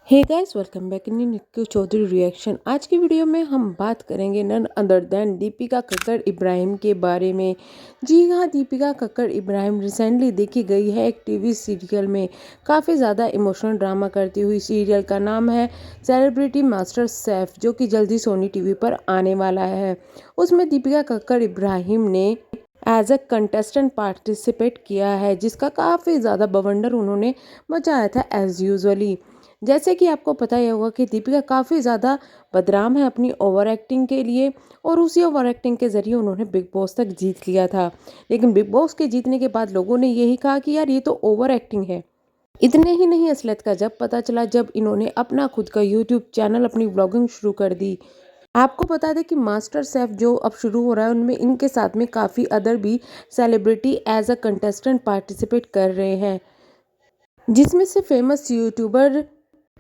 Hey guys, welcome back in Nikki Chaudhary reaction. आज की video में हम बात करेंगे none other than Dipika Kakkar Ibrahim के बारे में। जी हाँ, दीपिका कक्कड़ इब्राहिम रिसेंटली देखी गई है एक टीवी सीरियल में। काफ़ी ज़्यादा इमोशनल ड्रामा करती हुई। सीरियल का नाम है सेलिब्रिटी मास्टर शेफ, जो कि जल्दी सोनी टीवी पर आने वाला है। उसमें दीपिका कक्कड़ इब्राहिम ने एज अ कंटेस्टेंट पार्टिसिपेट किया है, जिसका काफ़ी ज़्यादा बवंडर उन्होंने मचाया था एज यूजुअली। जैसे कि आपको पता ही होगा कि दीपिका काफ़ी ज़्यादा बदनाम है अपनी ओवर एक्टिंग के लिए, और उसी ओवर एक्टिंग के ज़रिए उन्होंने बिग बॉस तक जीत लिया था। लेकिन बिग बॉस के जीतने के बाद लोगों ने यही कहा कि यार ये तो ओवर एक्टिंग है। इतने ही नहीं, असलियत का जब पता चला, जब इन्होंने अपना खुद का यूट्यूब चैनल, अपनी व्लॉगिंग शुरू कर दी। आपको बता दें कि मास्टर शेफ जो अब शुरू हो रहा है, उनमें इनके साथ में काफ़ी अदर भी celebrity as a contestant participate कर रहे हैं, जिसमें से फेमस यूट्यूबर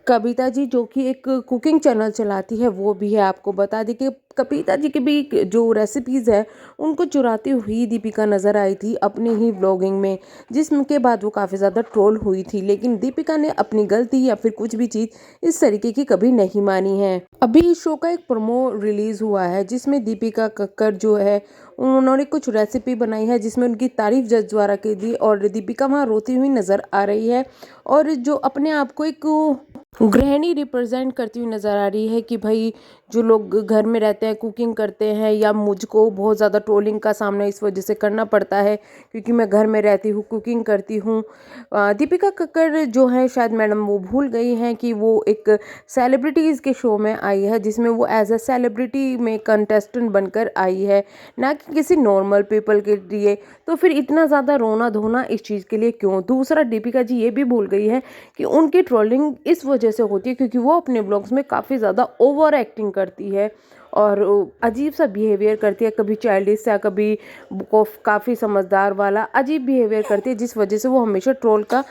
कविता जी, जो कि एक कुकिंग चैनल चलाती है, वो भी है। आपको बता दें कि कविता जी की भी जो रेसिपीज़ है, उनको चुराती हुई दीपिका नज़र आई थी अपनी ही व्लॉगिंग में, जिसके बाद वो काफ़ी ज़्यादा ट्रोल हुई थी। लेकिन दीपिका ने अपनी गलती या फिर कुछ भी चीज़ इस तरीके की कभी नहीं मानी है। अभी इस शो का एक प्रोमो रिलीज़ हुआ है, जिसमें दीपिका कक्कड़ जो है, उन्होंने कुछ रेसिपी बनाई है, जिसमें उनकी तारीफ जज द्वारा की दी, और दीपिका वहाँ रोती हुई नज़र आ रही है, और जो अपने आप को एक गृहिणी रिप्रेजेंट करती हुई नज़र आ रही है कि भाई, जो लोग घर में रहते हैं, कुकिंग करते हैं, या मुझको बहुत ज़्यादा ट्रोलिंग का सामना इस वजह से करना पड़ता है क्योंकि मैं घर में रहती हूँ, कुकिंग करती हूँ। दीपिका कक्कड़ जो है, शायद मैडम वो भूल गई हैं कि वो एक सेलिब्रिटीज़ के शो में आई है, जिसमें वो एज अ सेलिब्रिटी में कंटेस्टेंट बनकर आई है, ना कि किसी नॉर्मल पीपल के लिए। तो फिर इतना ज़्यादा रोना धोना इस चीज़ के लिए क्यों? दूसरा, दीपिका जी ये भी भूल गई है कि उनकी ट्रोलिंग इस वजह से होती है क्योंकि वो अपने ब्लॉग्स में काफ़ी ज़्यादा ओवर एक्टिंग करती है, और अजीब सा बिहेवियर करती है, कभी चाइल्डिश या कभी काफ़ी समझदार वाला अजीब बिहेवियर करती है, जिस वजह से वो हमेशा ट्रोल का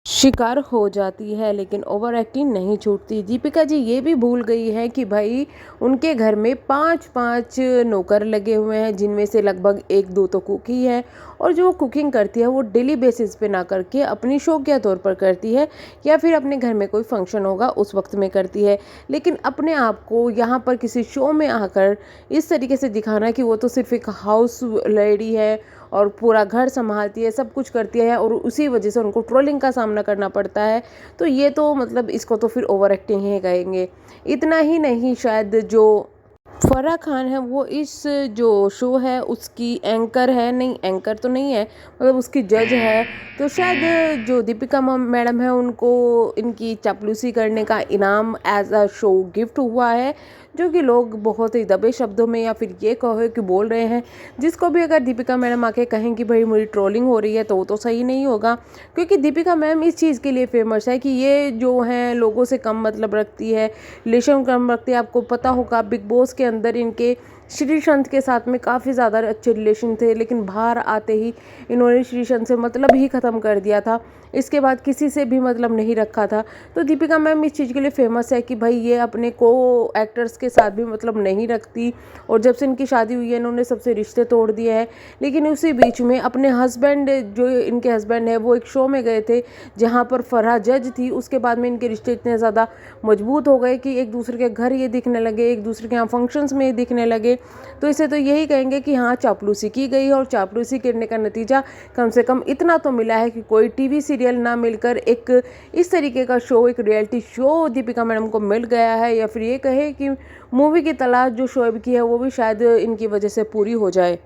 शिकार हो जाती है। लेकिन ओवर एक्टिंग नहीं छूटती। दीपिका जी ये भी भूल गई है कि भाई, उनके घर में 5-5 नौकर लगे हुए हैं, जिनमें से लगभग 1-2 तो कुक ही है, और जो कुकिंग करती है वो डेली बेसिस पे ना करके अपनी शौकिया तौर पर करती है, या फिर अपने घर में कोई फंक्शन होगा उस वक्त में करती है। लेकिन अपने आप को यहाँ पर किसी शो में आकर इस तरीके से दिखाना कि वो तो सिर्फ एक हाउस लेडी है और पूरा घर संभालती है, सब कुछ करती है, और उसी वजह से उनको ट्रोलिंग का सामना करना पड़ता है, तो ये तो मतलब इसको तो फिर ओवर एक्टिंग ही कहेंगे। इतना ही नहीं, शायद जो फराह खान है, वो इस जो शो है उसकी एंकर है, नहीं एंकर तो नहीं है, मतलब उसकी जज है। तो शायद जो दीपिका मैडम है, उनको इनकी चापलूसी करने का इनाम एज अ शो गिफ्ट हुआ है, जो कि लोग बहुत ही दबे शब्दों में या फिर ये कहो कि बोल रहे हैं। जिसको भी अगर दीपिका मैडम आके कहें कि भाई मेरी ट्रोलिंग हो रही है, तो वो तो सही नहीं होगा, क्योंकि दीपिका मैम इस चीज़ के लिए फेमस है कि ये जो है लोगों से कम मतलब रखती है, रिलेशन कम रखती है। आपको पता होगा बिग बॉस के अंदर इनके श्रीसंत के साथ में काफ़ी ज़्यादा अच्छे रिलेशन थे, लेकिन बाहर आते ही इन्होंने श्रीसंत से मतलब ही ख़त्म कर दिया था। इसके बाद किसी से भी मतलब नहीं रखा था। तो दीपिका मैम इस चीज़ के लिए फेमस है कि भाई ये अपने को एक्टर्स के साथ भी मतलब नहीं रखती, और जब से इनकी शादी हुई है, इन्होंने सबसे रिश्ते तोड़ दिए हैं। लेकिन उसी बीच में अपने हस्बैंड, जो इनके हस्बैंड है, वो एक शो में गए थे जहाँ पर फराह जज थी। उसके बाद में इनके रिश्ते इतने ज़्यादा मजबूत हो गए कि एक दूसरे के घर ये दिखने लगे, एक दूसरे के यहाँ फंक्शंस में ये दिखने लगे। तो इसे तो यही कहेंगे कि हाँ, चापलूसी की गई, और चापलूसी करने का नतीजा कम से कम इतना तो मिला है कि कोई टीवी सीरियल ना मिलकर एक इस तरीके का शो, एक रियलिटी शो दीपिका मैडम को मिल गया है, या फिर ये कहे कि मूवी की तलाश जो शोएब की है, वो भी शायद इनकी वजह से पूरी हो जाए।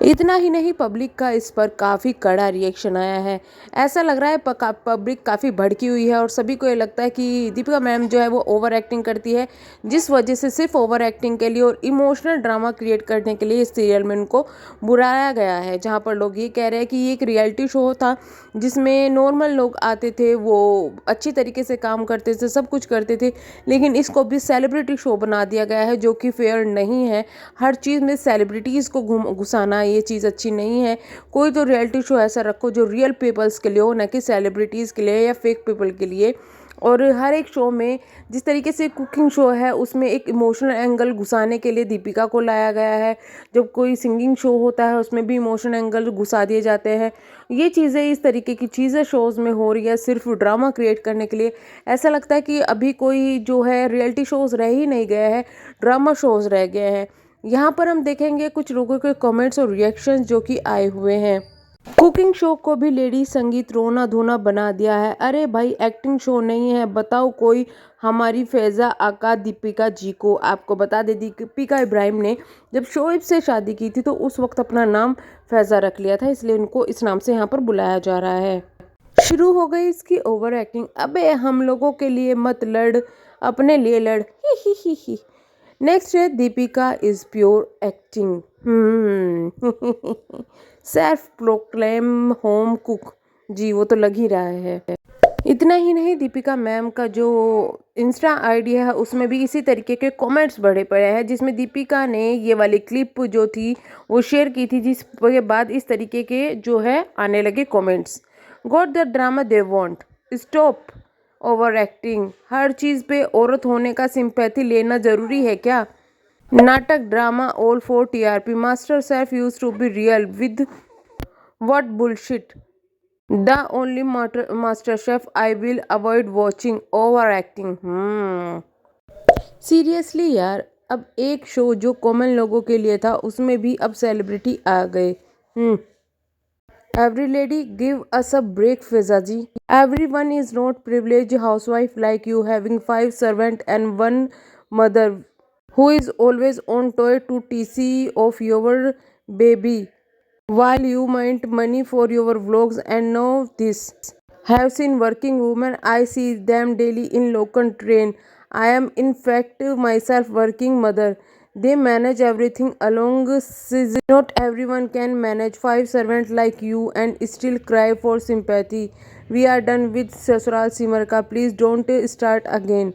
इतना ही नहीं, पब्लिक का इस पर काफ़ी कड़ा रिएक्शन आया है। ऐसा लग रहा है पब्लिक काफ़ी भड़की हुई है, और सभी को ये लगता है कि दीपिका मैम जो है वो ओवर एक्टिंग करती है, जिस वजह से सिर्फ ओवर एक्टिंग के लिए और इमोशनल ड्रामा क्रिएट करने के लिए इस सीरियल में उनको बुलाया गया है। जहाँ पर लोग ये कह रहे हैं कि ये एक रियलिटी शो था, जिसमें नॉर्मल लोग आते थे, वो अच्छी तरीके से काम करते थे, सब कुछ करते थे, लेकिन इसको भी सेलिब्रिटी शो बना दिया गया है, जो कि फेयर नहीं है। हर चीज़ में सेलिब्रिटीज़ को घुसाना, ये चीज़ अच्छी नहीं है। कोई तो रियलिटी शो ऐसा रखो जो रियल पीपल्स के लिए हो, ना कि सेलिब्रिटीज़ के लिए या फेक पीपल के लिए। और हर एक शो में जिस तरीके से कुकिंग शो है उसमें एक इमोशनल एंगल घुसाने के लिए दीपिका को लाया गया है। जब कोई सिंगिंग शो होता है उसमें भी इमोशनल एंगल घुसा दिए जाते हैं। ये चीज़ें, इस तरीके की चीज़ें शोज़ में हो रही है सिर्फ ड्रामा क्रिएट करने के लिए। ऐसा लगता है कि अभी कोई जो है रियलिटी शोज़ रह ही नहीं गए हैं, ड्रामा शोज़ रह गए हैं। यहाँ पर हम देखेंगे कुछ लोगों के कमेंट्स और रिएक्शंस जो कि आए हुए हैं। कुकिंग शो को भी लेडी संगीत रोना धोना बना दिया है। अरे भाई, एक्टिंग शो नहीं है, बताओ कोई। हमारी फैज़ा आका दीपिका जी को, आपको बता दे, दीपिका इब्राहिम ने जब शोएब से शादी की थी तो उस वक्त अपना नाम फैज़ा रख लिया था, इसलिए उनको इस नाम से यहाँ पर बुलाया जा रहा है। शुरू हो गई इसकी ओवर एक्टिंग। अबे हम लोगों के लिए मत लड़, अपने लिए लड़, ही। नेक्स्ट है Deepika is pure acting. Self proclaim home cook, जी वो तो लग ही रहा है। इतना ही नहीं, दीपिका मैम का जो इंस्टा आईडी है उसमें भी इसी तरीके के कमेंट्स बढ़े पड़े हैं, जिसमें दीपिका ने ये वाली क्लिप जो थी वो शेयर की थी, जिसके बाद इस तरीके के जो है आने लगे comments. Got the drama they want, stop over acting. हर चीज़ पे औरत होने का सिंपैथी लेना ज़रूरी है क्या? नाटक drama all for TRP, master self use to be real with what bullshit, the only master chef I will avoid watching, over acting. Seriously यार, अब एक शो जो कॉमन लोगों के लिए था उसमें भी अब सेलिब्रिटी आ गए। Every lady give us a break, Fizaji. Everyone is not privileged housewife like you, having 5 servants and one mother who is always on toy to TC of your baby while you mint money for your vlogs. And now this. Have seen working women. I see them daily in local train. I am in fact myself working mother. They manage everything along. Not everyone can manage 5 servants like you and still cry for sympathy. We are done with Sasural Simar ka. Please don't start again.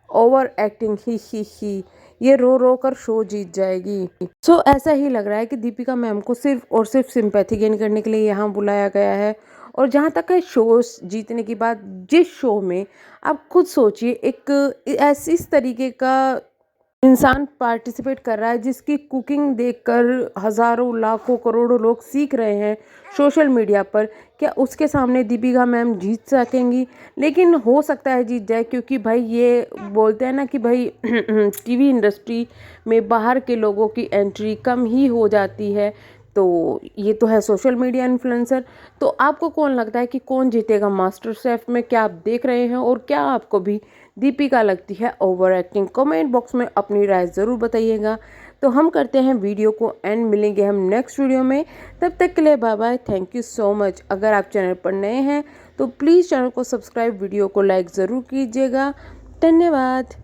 Over acting, ही। ये रो रो कर show जीत जाएगी। सो ऐसा ही लग रहा है कि दीपिका मैम को सिर्फ और सिर्फ सिंपैथी गेन करने के लिए यहाँ बुलाया गया है। और जहाँ तक है शोज जीतने की बात, जिस शो में आप खुद सोचिए एक ऐसी इस तरीके का इंसान पार्टिसिपेट कर रहा है जिसकी कुकिंग देखकर हजारों लाखों करोड़ों लोग सीख रहे हैं सोशल मीडिया पर, क्या उसके सामने दीपिका मैम जीत सकेंगी? लेकिन हो सकता है जीत जाए, क्योंकि भाई ये बोलते हैं ना कि भाई टीवी इंडस्ट्री में बाहर के लोगों की एंट्री कम ही हो जाती है। तो ये तो है सोशल मीडिया इन्फ्लुएंसर। तो आपको कौन लगता है कि कौन जीतेगा मास्टर शेफ में? क्या आप देख रहे हैं और क्या आपको भी दीपिका लगती है ओवर एक्टिंग? कमेंट बॉक्स में अपनी राय ज़रूर बताइएगा। तो हम करते हैं वीडियो को एंड, मिलेंगे हम नेक्स्ट वीडियो में। तब तक के लिए bye bye, thank you so much. अगर आप चैनल पर नए हैं तो प्लीज़ चैनल को सब्सक्राइब, वीडियो को लाइक ज़रूर कीजिएगा। धन्यवाद।